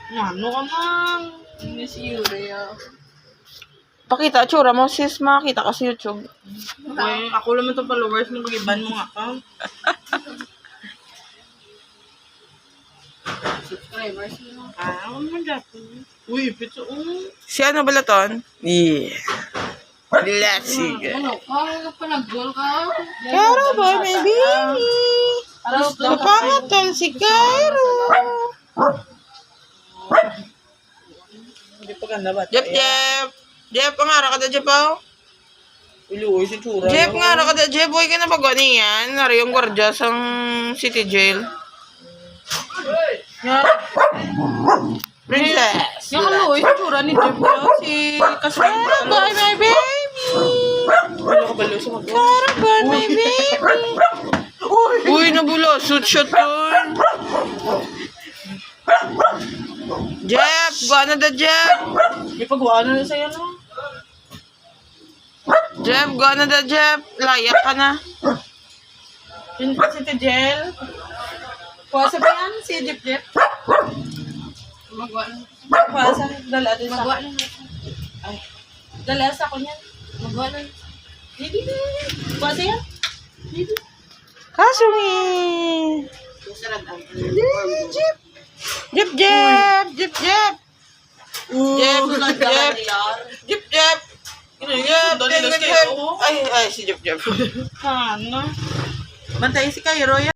Ano ka man? Hindi si Yuri Pakita, tsura mo, sis. Makakita ka sa YouTube. Ay, ako lang itong followers mo. Pag-iban mo nga ka. Subscribers mo. Ako naman dati. Uy, pizza. Si ano balaton? Yeah. Classic. Ano ka pa nag-goal ka? Karo ba, may baby? Kapangatol si Cairo. Hindi pa ganda ba? Jep, Jep. Jep, pangara ka da, Jep, oh. Iluoy si Tsura. Jep, ngara ka da, Jep. Huwag ka na ba yan? Nari yung gorgeous ang city jail. Princess. Yung kaluoy si Tsura ni Jeff ko. Si Kasrin. Caravan, my baby. Wala ka balo sa mag-goal. Caravan, my baby. Uy, nabulo. Shoot shot dun. Jeff, gana da, Jeff. May pagwaan na sa'yo, no? Jeff, gana da, Jeff. Layak ka na. Yun pa si Tejel. Kuwasa ba yan? Si Jeff? Magwaan. Kuwasa. Dala din sa akin. Ay. Dala sa akin yan. Magwaan. Hindi. Kuwasa yan. Hindi. Kasumi. Jeff. Jeff, Jeff. Jeff, Jeff. Jeff, Jeff. Jeff, Jeff. Jeff, Jeff. Ay, si Jeff, Jeff. Ano? Bantayin si Cairo yan.